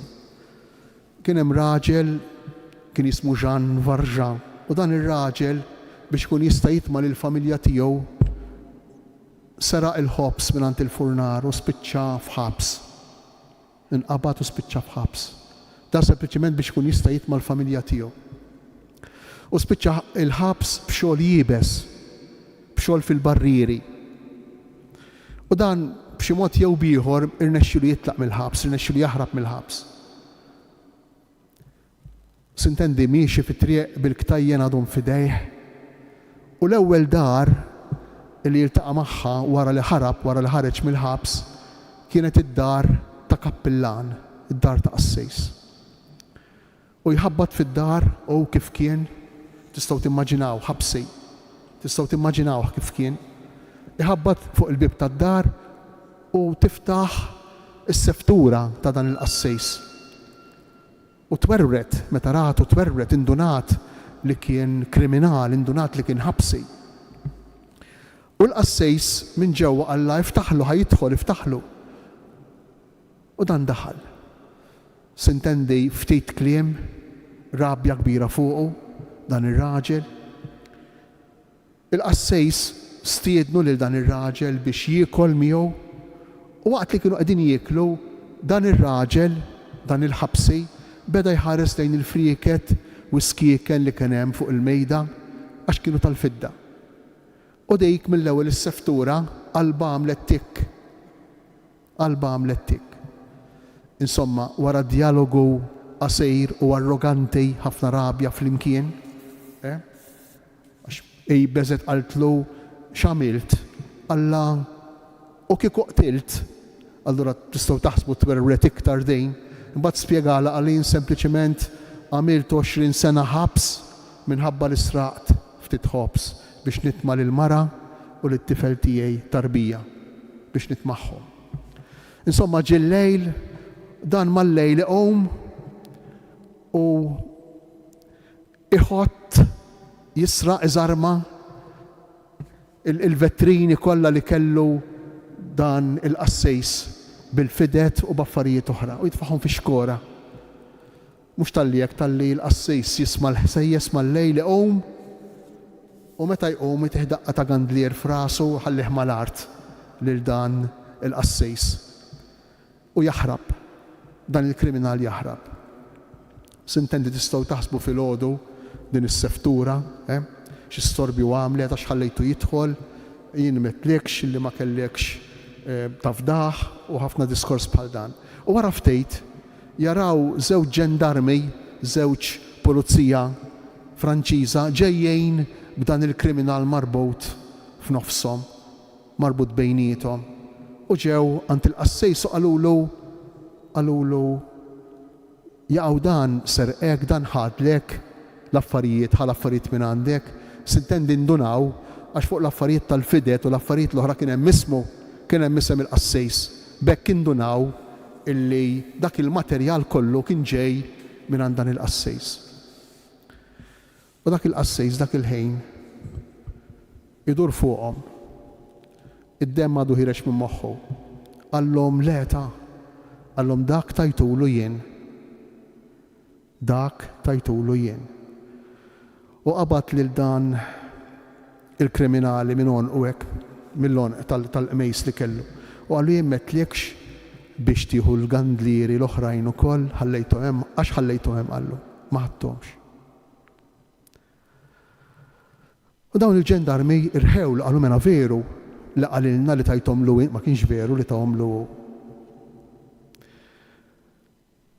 Kien hemm raġel kien jismu Jean Valjean, u dan ir-raġel biex kun jista' jitma' lill-familja tiegħu saraq il-ħobs mingħand il-furnar u spiċċa f'ħabs. Inqabad u spiċċa f'ħabs. Dan sempliċement biex kun jista' jitma' l-familja tiegħu. U spiċċa il-ħabs b'xogħol jibes, b'xogħol fil-barrieri. U dan b'xi mod jew bieħor irnexxielu jitlaq mill-ħabs, irnexxielu jaħrab mill-ħabs. Sintendi miexi fit-triq bil-ktajjen għadhom fidejh. U l-ewwel dar li jiltaqa' magħha wara li ħareġ mill-ħabs kienet id-dar ta' kappillan, id-dar ta' qassejs. U jħabbat fid-dar u kif kien, tistgħu timmaġinaw ħabsi, tistgħu timmaġinaw kif kien. Iħabbat fuq il-bib tad-dar u tiftaħ is-seftura ta' dan il-qassejs. U twerret, meta ratu twerret, indunat li kien kriminal, indunat li kien ħabsi. U l-qassejs minn ġewwa Alla iftaħlu, ħajidħol iftaħlu. U dan daħal. Sintendi ftit kliem, rabja kbira fuqu, dan ir-raġel. Il-qassejs stiednu lil dan ir-raġel biex jiekol miegħu u waqt li kienu qegħdin jieklu dan ir-raġel, dan il-ħabsi, beda jħares lejn il-friket u skieken li kien hemm fuq il-mejda għax kienu tal-fidda. U dejk mill-ewwel is-seftura qalba għamlet tikk. Qalba għamlet tikk. Insomma, wara dialogu qasir u arroganti ħafna rabja flimkien, għax beżet qaltlu x'għamilt, Alla u kieku qtilt, allura tistgħu taħsbu twerret iktar dejn. Imbagħad spjegala għalin sempliċement għamilt 20 sena ħabs minħabba li sraqt ftit ħobs biex nitma' lill-mara u lit-tifel tiegħi tarbija biex nitmagħhom. Insomma ġie l-lejl, dan mal-lejl iqom u iħott jisraq iżarma il-vetrini kollha li kellu dan il-qassejs bil-fidet u b'affarijiet oħra u jitfaħhom fi xkora. Mhux talli jekk talli l-qassejs jisma' l-ħsejjes mal-lejl iqom u meta jqum jitieħ ta' gandlier f'rasu ħallih mal-art lil dan il-qassejs. U jaħrab, dan il-kriminal jaħrab. Sintendi tistgħu taħsbu filgħodu din is-seftura, xi storbju għamlet għax ħallejtu jidħol, jien metlekx li ma kellekx tafdaħ u ħafna diskors bħal dan. U wara ftejt jaraw żewġ ġendarmi, żewġ pulizija Franċiża ġejjin b'dan il-kriminal marbut f'nofshom, marbut bejniethom. U ġew għand il-qassejs u qalulu jaqgħu dan serqek, dan ħadlek l-affarijiet, ħal affarijiet minn għandek, sintendi ndunaw għax fuq l-affarijiet tal-fidet u l-affarijiet l-oħra kien hemm isem il-qassejs. Bekk indunaw illi dak il-materjal kollu kien ġej minn għand dan il-qassejs. U dak il-qassejs dak il-ħin idur fuqhom. Id-demm għadu ħireġ minn moħħu. Għallhom leta, għallhom dak tajtulu jien. Dak tajtulu jien. U qabad lil dan il-kriminali minn on u hekk mill-on tal-qmejs li kellu. U għallu jien metlekx biex tieħu l-gandlieri l-oħrajn ukoll ħallejtu hemm għax ħallejtu hemm qallu. Ma ħadthomx. U dawn il-ġendarmi irħew li qalu mena veru li qalilna li tajthom lu ma kienx veru li tawhom lu.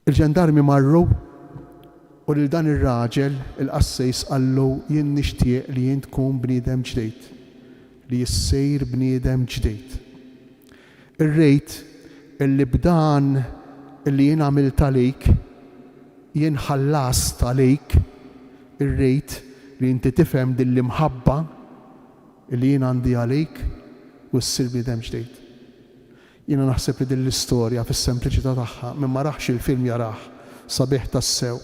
Il-ġendarmi marru u lil dan ir-raġel il-qassejs qallu jien nixtieq li jien tkun bniedem ġdejt, li jissejr bniedem ġdejt. Ir-rejt illi b'dan illi jien għamilt għalik, jien ħallast għalik, ir-rejt li inti tifhem din l-imħabba li jien għandi għalik u ssir bniedem ġdejt. Jiena naħseb li din l-istorja fis-sempliċità tagħha minn ma raħx il-film jarah sabiħ tas-sew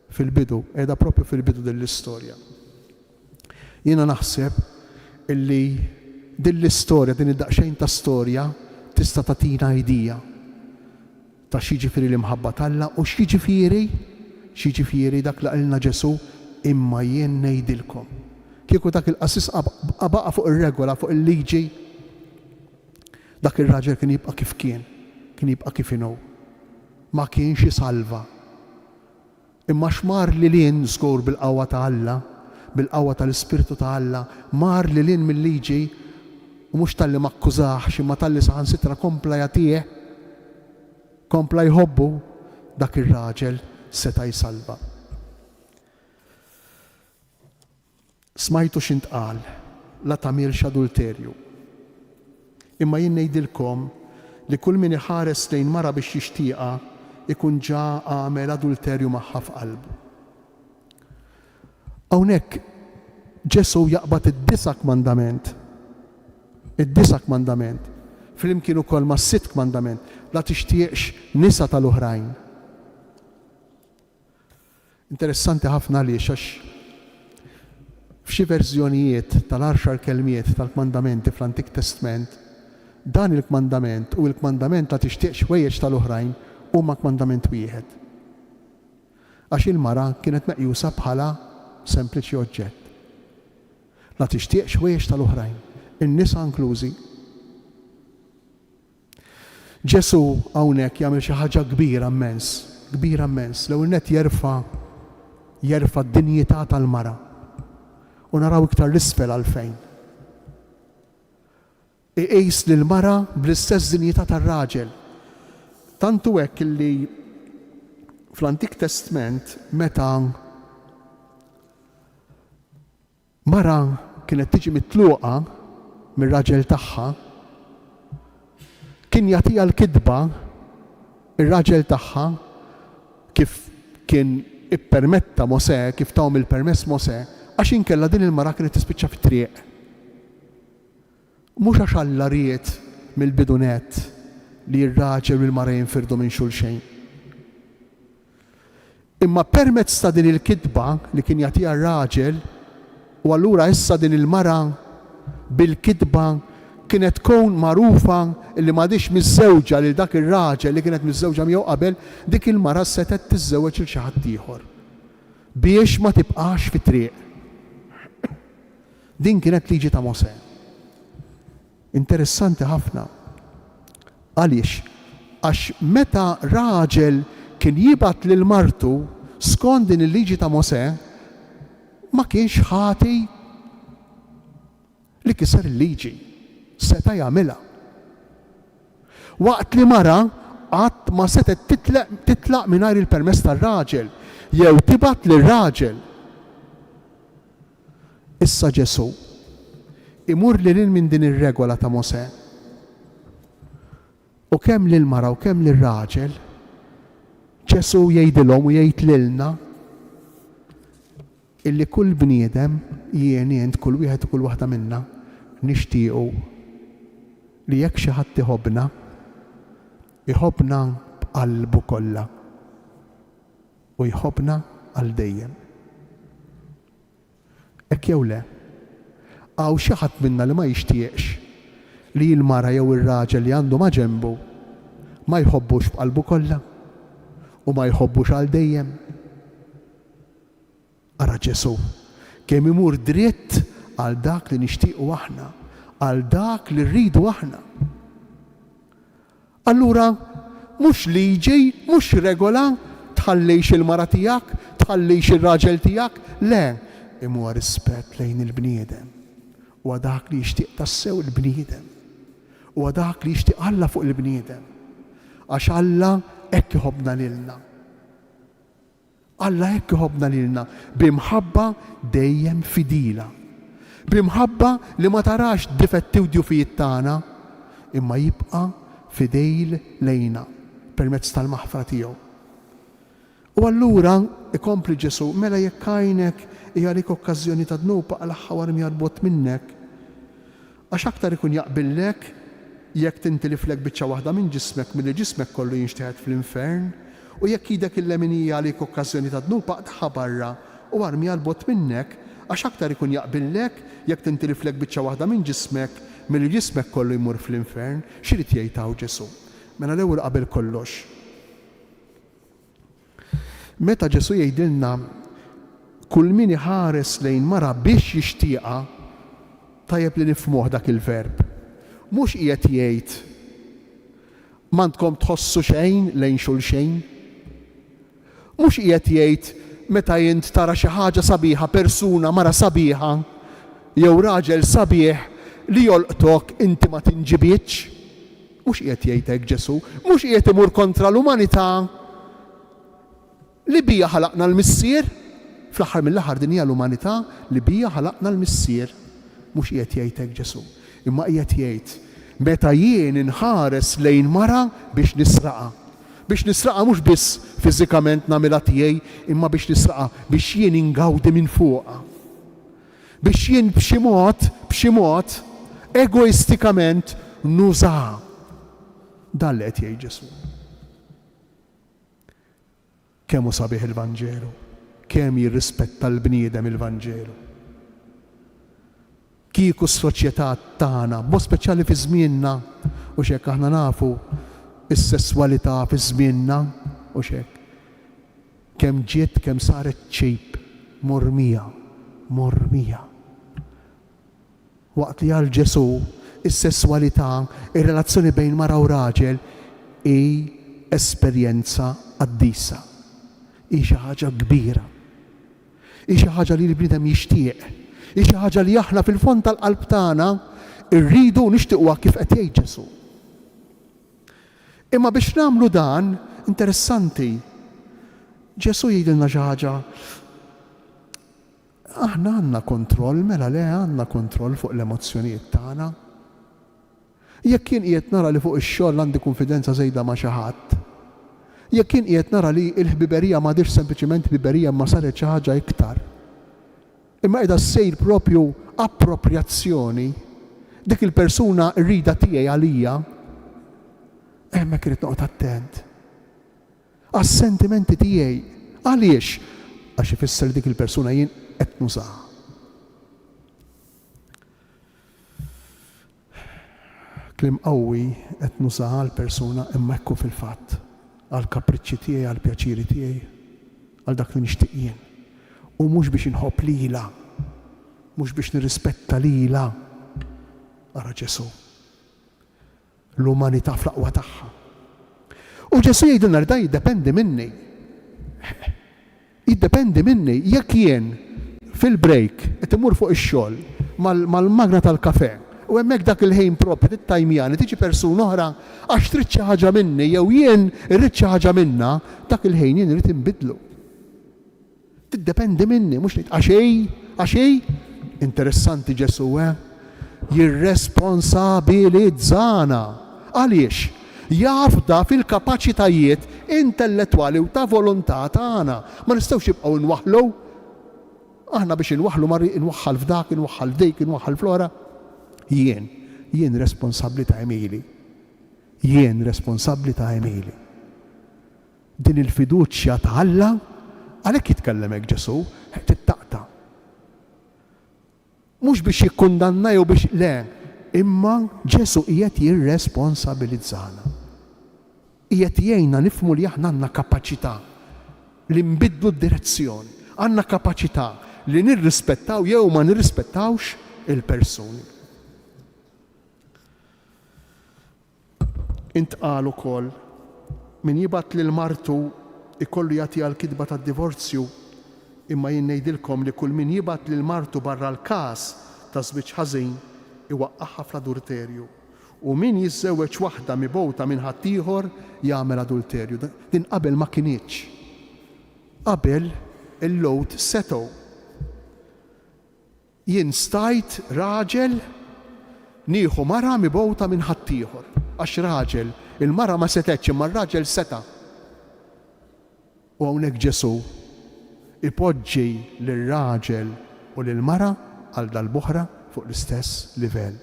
fil-bidu, qiegħda proprju fil-bidu din l-istorja. Jiena naħseb illi din l-istorja, din id-daqsxejn ta' storja tista' tagħtina idea ta' x'jiġifieri l-imħabba talla u x'jiġifieri dak li qalilna Ġesu imma jien ngħidilkom. Kieku dak il-qassis baqa' fuq ir-regola, fuq il-liġi, dak ir-raġel kien jibqa' kif kien jibqa' kif inhu. Ma kienx isalva. Imma xmar li lin żgur bil-qawwa ta' Alla, bil-qawwa tal-Ispirtu ta' Alla, mar li lin mill-liġi u mhux talli ma akkużax imma talli saħansitra kompla jagħtih, kompla jħobbu, dak ir-raġel seta' jsalva. Smajtu x'intqal, la tagħmilx adulterju. Imma jien ngħidilkom li kull min iħares lejn mara biex jixtieqha ikun ġa għamel adulterju magħha f'qalbu. Hawnhekk Ġesu jaqbad id-disa' kmandament. Id-disa' kmandament. Flimkien ukoll ma' sitt kmandament. La tixtieqx nisa tal-oħrajn. Interessanti ħafna għaliex għax f'xi verżjonijiet tal-10 kelmiet tal-kmandamenti fl-Antik Testament, dan il-kmandament u l-kmandament la tixtieqx ħwejjeġ tal-oħrajn huma kmandament wieħed. Għax il-mara kienet meqjusa bħala sempliċi oġġett. La tixtieqx ħwejjeġ tal-oħrajn, in-nisa inklużi. Ġesu hawnhekk jagħmel xi ħaġa kbira immens, l-ewwel nett jerfa' d-dinjità tal-mara. U naraw iktar l-isfel għalfejn. Iqis lil mara bl-istess dinjità tar-raġel. Tantu hekk illi fl-Antik Testament meta mara kienet tiġi mitluqa mir-raġel tagħha, kien jagħtiha l-kidba ir-raġel tagħha kif kien ippermetta Mosè, kif tawhom il-permess Mosè, għax inkella din il-mara kienet tispiċċa fit-triq. Mhux għax allarijiet mill-bidunet li r-raġel u l-mara jinfirdu minn xulxejn. Imma permezz ta' din il-kidba li kien jagħtiha r-raġel, u allura issa din il-mara bil-kidba kienet tkun magħrufa li m'għadix miż-żewġa lil dak ir-raġel li kienet miż-żewġa miegħu qabel, dik il-mara setet tiżżewweġ lil xi ħadd ieħor biex ma tibqax fit-triq. Din kienet liġi ta' Mosè. Interessanti ħafna. Għaliex? Għax meta raġel kien jibgħat lil martu skont din il-liġi ta' Mosè, ma kienx ħati li kiser il-liġi, seta' jagħmilha. Waqt li mara qatt ma setet titlaq mingħajr il-permess tar-raġel, jew tibgħat lir-raġel Issa Ġesu imur lil minn din ir-regola ta' Mosè. U kemm lil mara u kemm lir raġel Ġesu jgħidilhom u jgħid lilna illi kull bniedem jien int kull wieħed u kull waħda minna nixtiequ li jekk xi ħadd iħobbna b'qalbu kollha u jħobbna għal dejjem. Hekk jew le, għaw xi ħadd minna li ma jixtieqx li l-mara jew ir-raġel li għandu ma' ġenbu ma jħobbux b'qalbu kollha u ma jħobbux għal dejjem. Ara Ġesu kemm imur dritt għal dak li nixtiequ aħna, għal dak li rridu aħna. Allura mhux liġi, mhux regola tħallejx il-mara tiegħek, tħallejx ir-raġel tiegħek, le, imma rispett lejn il-bniedem. U dak li jixtieq tassew il-bniedem. U dak li jixtieq Alla fuq il-bniedem. Għax Alla hekk iħobbna lilna. Alla hekk iħobbna lilna b'imħabba dejjem fidila. B'imħabba li ma tarax difetti u djufijiet tagħna, imma jibqa' fidejl lejna permezz tal-maħfra tiegħu. U allura ikompli Ġesu, mela jekk għajnek hija dik okkażjoni ta' dnupa għal ħawar jarbot minnek. Għax aktar ikun jaqbillek jekk tintiliflek biċċa waħda minn ġismek milli ġismek kollu jinxteħed fl-infern, u jekk idek il-leminija għalik okkażjoni ta' dnupa tħa barra u armi jarbot minnek, għax aktar ikun jaqbillek jekk tintiliflek biċċa waħda minn ġismek milli ġismek kollu jmur fl-infern. X'irid jgħid Ġesu? Mela l-ewwel qabel kollox. Meta Ġesu jgħidilna kull min iħares lejn mara biex jixtieqha, tajjeb li nifhmuh dak il-verb. Mhux qiegħed jgħid m'għandkom tħossu xejn lejn xulxejn. Mhux qiegħed jgħid meta int tara xi ħaġa sabiħa, persuna mara sabiħa, jew raġel sabiħ li jolqtok inti ma tinġibitx. Mhux qiegħed jgħid hekk Ġesu, mhux qiegħed imur kontra l-umanità li bija ħalaqna l-missier. Fl-aħħar mill-aħħar din hija l-umanità li bija ħalaqna l-missier. Mhux qiegħed jgħid hekk Ġesu, imma qiegħed jgħid meta jien inħares lejn mara biex nisraqa. Biex nisraqa mhux biss fiżikament nagħmilha tiegħi, imma biex nisraqa biex jien ingawdi minn fuqha. Biex jien b'xi mod egoistikament nużaha. Dan li qed jgħid Ġesu. Kemm hu sabiħ il-Vanġelu, kemm jirrispetta l-bniedem il-Vanġelu. Kieku s-soċjetà tagħna, mod speċjali fi żmienna, u x'hekk aħna nafu is-sesswalità fi żmienna u x'hekk. Kemm ġiet, kemm saret cheap, mormija. Waqt li għal Ġesu is-sesswalità, ir-relazzjoni bejn mara u raġel hi esperjenza qaddisa. Hi xi ħaġa kbira. Hi xi ħaġa li l-bniedem jixtieq. Hi xi ħaġa li aħna fil-fond tal-qalb tagħna rridu nixtiequha kif qed jgħid Ġesu. Imma biex nagħmlu dan, interessanti, Ġesu jgħidilna xi ħaġa. Aħna għandna kontroll, mela le għandna kontroll fuq l-emozzjonijiet tagħna. Jekk kien qiegħed nara li fuq ix-xogħol għandi konfidenza żejda ma' xi ħadd, jekk kien qiegħed nara li l-ħbiberija m'għadix sempliċement ħbiberija ma saret xi ħaġa iktar, imma qiegħda ssejr propju appropriazzjoni dik il-persuna rrida tiegħi għalija, hemmhekk irid noqgħod attent. Għas-sentimenti tiegħi. Għaliex? Għax ifisser dik il-persuna jien qed nużaha. Kliem qawwi qed nużaha l-persuna imma hekk hu fil-fatt għall-kapriċċji tiegħi, għall-pjaċiri tiegħi, għal dak li nixtieq jien. U mhux biex inħobb lilha, mhux biex nirrispetta lilha. Ara Ġesu. L-umanità fl-aqwa tagħha. U Ġesu jgħidilna li dan jiddependi minni. Jiddependi minni. Jekk jien fil-break qed imur fuq ix-xogħol mal-magna tal-kafè u hemmhekk dak il-ħin propri tittajmjani tiġi persuna oħra għax trid xi ħaġa minni jew jien irrid xi ħaġa minnha, dak il-ħin jien irid inbidlu. Tiddependi minni, mhux ngħid għaxej, interessanti Ġesu jirresponsabilizzana. Għaliex? Jafda fil-kapaċitajiet intellettwali u ta' volontà tagħna. Ma nistgħux jibqgħu nwaħħlu. Aħna biex inwaħħlu marri inwaħħal f'dak, inwaħħal f'dik, inwaħħal flora. Jien responsabbli ta' Emili. Jien responsabbli ta' Emili. Din il-fiduċja ta' Alla għalhekk jitkellemek Ġesu tittaqta'. Mhux biex jikkundanna jew biex le, imma Ġesu qiegħed jirresponsabilizzana. Qiegħed jgħinna nifhmu li aħna għandna kapaċità li nbiddlu d-direzzjoni, għandna kapaċità li nirrispettaw jew ma nirrispettawx il-persuni. Intqal ukoll min jibgħat lil martu ikollu jagħtiha l-kitba tad-divorzju, imma jien ngħidilkom li kull min jibgħat lil martu barra l-każ ta' żwieġ ħażin iwaqqagħha fl-adulterju. U min jiżżewweġ waħda mibgħuta minn ħaddieħor jagħmel adulterju. Din qabel ma kinitx. Qabel il-lowt setgħu. Jien stajt raġel nieħu mara mibgħuta minn ħaddieħor. Għax raġel, il-mara ma setgħetx imma r-raġel seta'. U hawnhekk Ġesu ipoġġi lir-raġel u lill-mara għal dal-boħra fuq l-istess livell.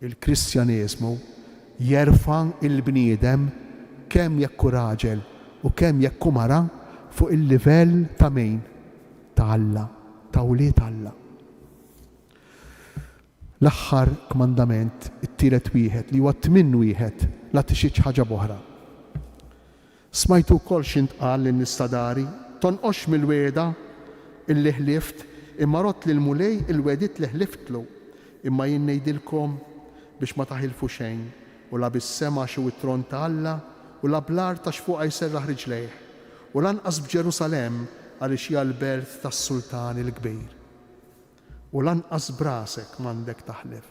Il-Kristjaneżmu jerfa' il-bniedem kemm jekk hu raġel u kemm jekk hu mara fuq il-livell ta' min? Ta' Alla, ta' wlied Alla. L-aħħar kmandament, it-tielet wieħed li huwa tmien wieħed la tixitx ħaġa boħra. Smajtu wkoll x'intqal lin-nistadari, tonqox mill-weda illi ħlift imma rott lil mulej il-wedit li ħliftlu. Imma jien ngħidilkom biex ma taħilfu xejn u la bis-sema xi it-tron ta' Alla u la bl-art ta' xfuqa jserraħ riġlejh u lanqas b'Ġerusalemm għaliex hija l-belt tas-Sultan il-Kbir. U lanqas brasek m'għandek taħlef.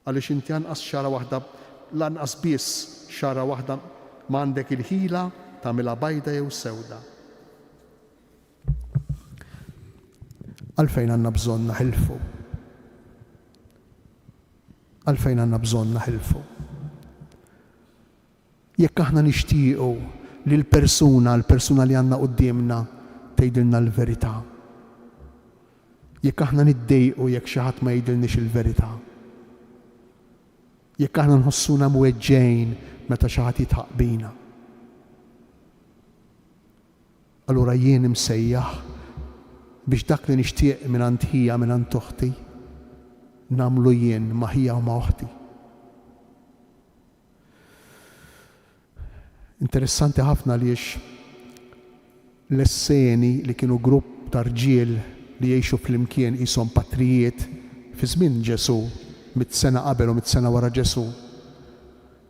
Għaliex inti anqas xara waħda, lanqas biss xara waħda m'għandek il-ħila tagħmilha bajda jew sewda. Għalfejn għandna bżonn naħilfu. Għalfejn għandna bżonn naħilfu. Jekk aħna nixtiequ li l-persuna li għandna qudiemna tgħidilna l-verità. Jekk aħna niddejqu jekk xi ħadd ma jgħidilniex il-verità. Jekk aħna nħossuna mweġġejn meta xi ħadd jitħaq bina. Allura jien imsejjaħ biex dak li nixtieq mingħand ħija mingħand uħti nagħmlu jien ma' ħija u ma' uħti. Interessanti ħafna għaliex l-Esseni li kienu grupp ta' rġiel li jgħixu flimkien qishom patrijiet fi żmien Ġesu, 100 sena qabel u 100 sena wara Ġesu,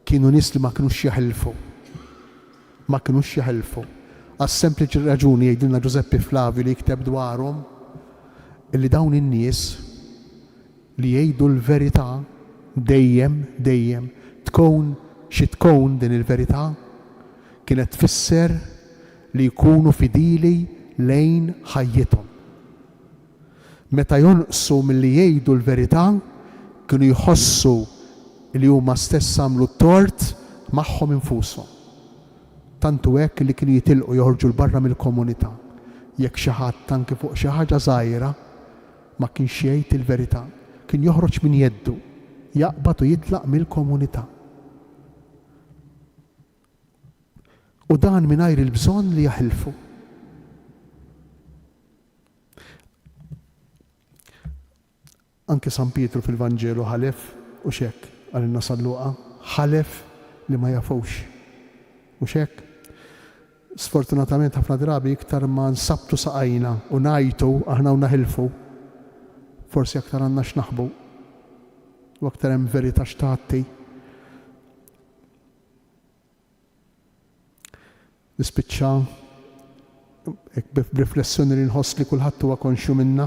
kienu nies li ma kinux jaħilfu. Ma kinux jaħilfu. Għas-sempliċi raġuni jgħidilna Giuseppe Flavio li jikteb dwarhom illi dawn in-nies li jgħidu l-verità dejjem tkun xi tkun din il-verità kienet tfisser li jkunu fidili lejn ħajjithom. Meta jonqsu milli jgħidu l-verità kienu jħossu li huma stess għamlu t-tort magħhom infushom. Tantu hekk li kienu jitilqu joħorġu l-barra mill-komunità. Jekk xi ħadd anke fuq xi ħaġa żgħira ma kienx jgħid il-verità, kien joħroġ minn jeddu, jaqbad u jitlaq mill-komunità. U dan mingħajr il-bżonn li jaħilfu. Anke San Pietru fil-Vanġelu ħalef u xekk għalina Salluqa ħalef li ma jafux. U xekk. Sfortunatament ħafna drabi iktar ma nsabtu saqajna u ngħidu aħna u naħilfu, forsi aktar għandna x'naħbu u aktar hemm verità x'tagħti. Nispiċċa hekk b'riflessjoni li nħoss li kulħadd huwa konxju minnha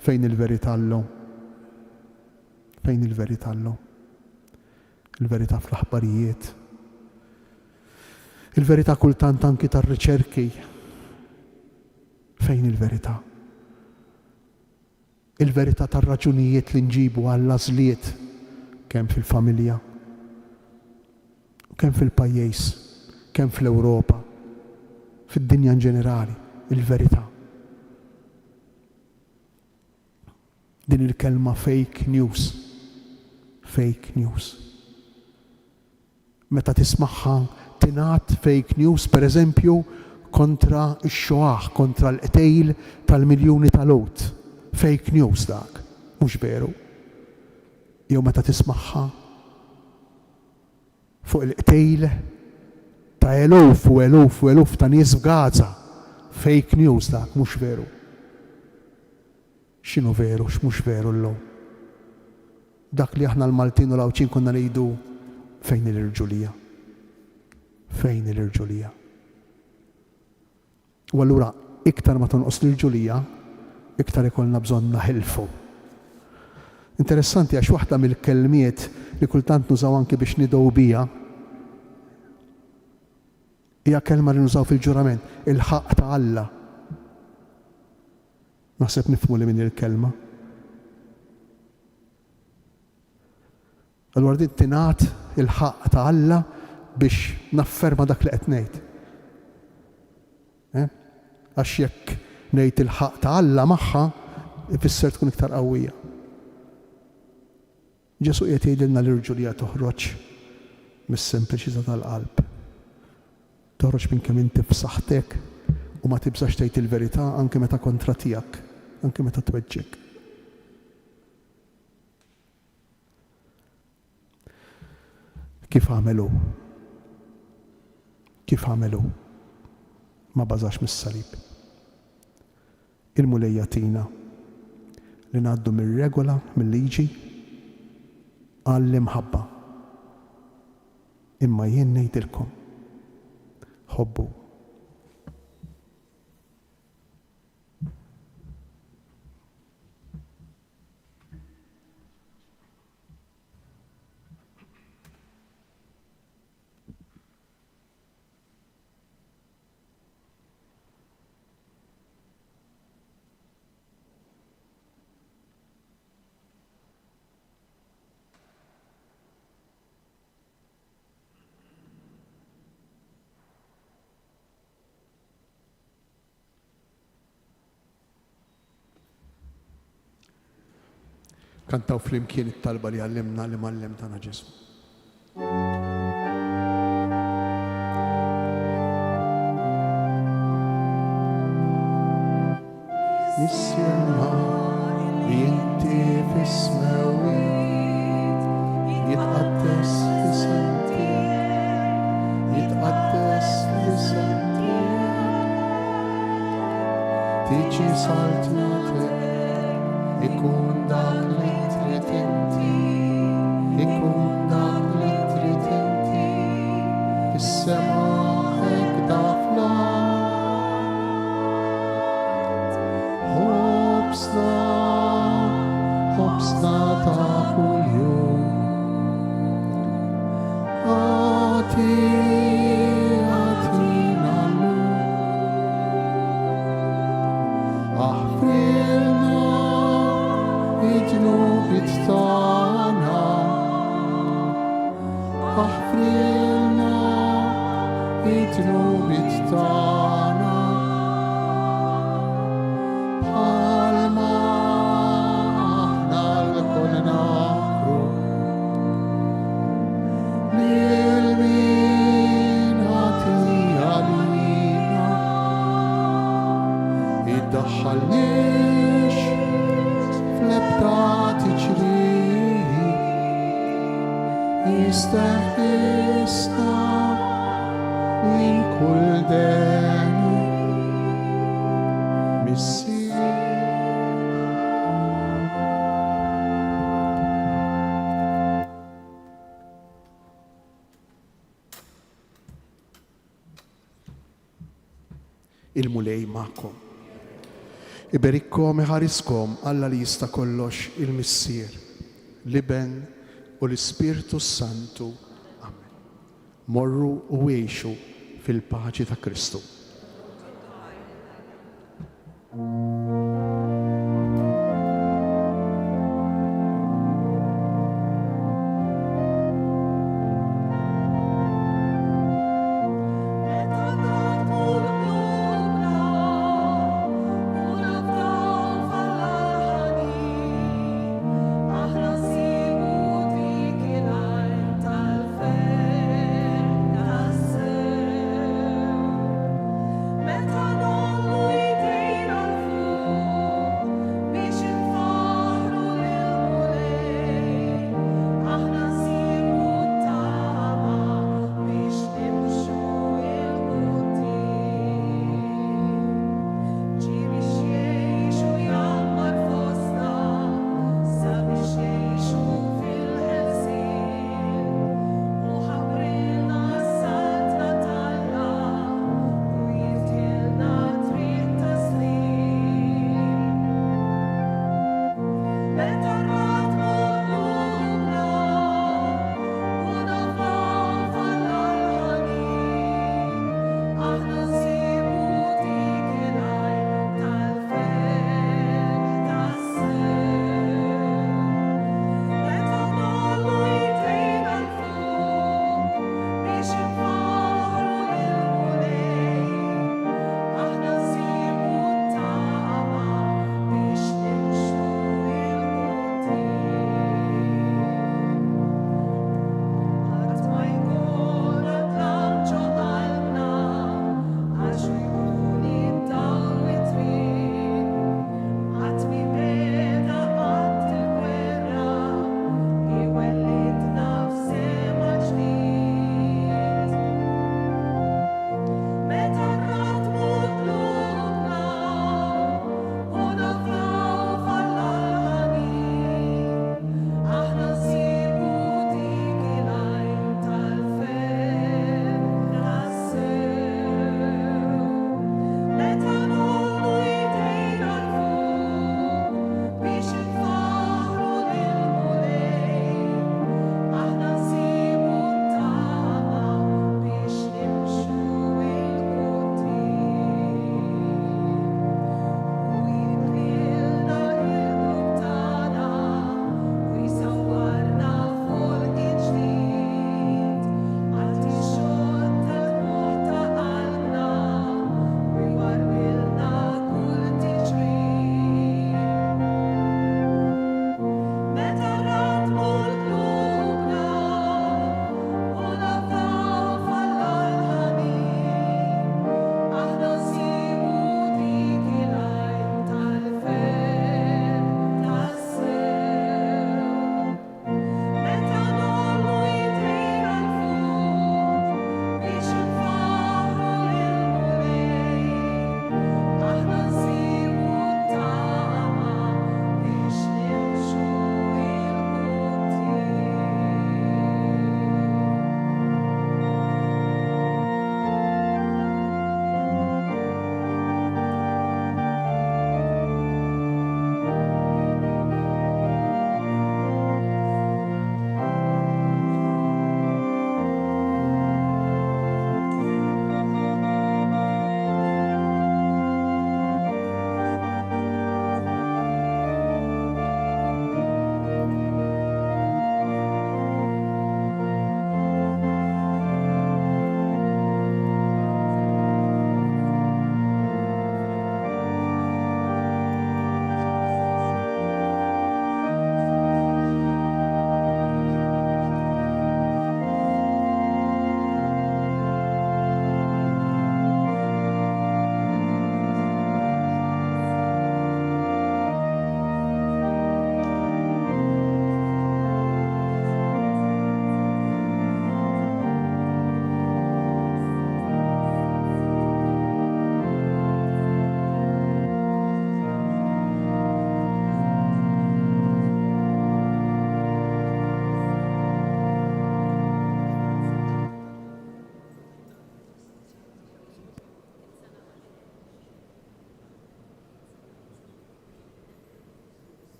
fejn il-verità llum. Fejn il-verità llum? Il-verità fl-aħbarijiet. Il-verità kultant anki tar-riċerki. Fejn il-verità? il-verità tar-raġunijiet li nġibu għall-għażliet kemm fil-familja, kemm fil-pajjiż, kemm fl-Ewropa, fid-dinja ġenerali, il-verità. Din il-kelma fake news. Fake news. Meta tismaħħa tingħad fake news, pereżempju, kontra x-xoaħ, kontra l-qtejl tal-miljuni tal-ot. Fake news dak, mhux veru. Jew meta tismaħħa fuq il-qtejl ta' eluf u eluf u eluf ta' nies f'Gaza. Fake news dak, mhux veru. X'inhu veru, x'mhux veru llum? Dak li aħna l-Maltin u l-Awċin konna ngħidu fejn il-irġulija. Fejn il-irġulija. U allura iktar ma tonqos l-irġulija, iktar ikollna bżonn naħilfu. Interessanti għax waħda mill-kelmiet li kultant nużaw anke biex nidgħu biha hija kelma li nużaw fil-ġurament, il-ħaq ta' Alla. Naħseb nifhmu li min il-kelma. Allura din tingħat il-ħaq ta' Alla biex nafferma dak li qed ngħid. Għax jekk ngħid il-ħaq ta' Alla magħha, ifisser tkun iktar qawwija. Ġesu qiegħed jgħidilna l-irġulija toħroġ mis-sempliċità tal-qalb. Toħroġ minn kemm inti b'saħħtek u ma tibżax tgħid il-verità anke meta kontra tiegħek, anke meta tweġġek. Kif għamelu? Kif għamelu? Ma bażax mis-salib. Il-mulejja tina li ngħaddu mir-regola, mill-liġi għall-imħabba. Imma jien ngħidilkom ħobbu. Kantaw flimkien it-talba li għallimna li mallim tagħna Ġesu. Missirna li inti fis-smewit jitqaddes isem tiegħek, jitqaddes isem tiegħek. Tiġi saltnatek ikun dak li trid inti, ikun dak li trid inti, fis-sema hekk daf l-art. Ħobsna ta' kuljum, għatina llum, aħfrilna id-dnubit tagħna, aħfrilna id-dnubit tagħna, bħalma aħna l-kol nafru lil min ħatija lina, iddaħħalniex fl-ebda tiġrieħi, jisteħħisna min kull deni missier. Il-mulej ma'kom. Iberikkom iħariskom Alla li jista' kollox il-Missier, l-Iben u l-Ispirtu Santu. Amen. Morru u għexu fil-paċi ta' Kristu.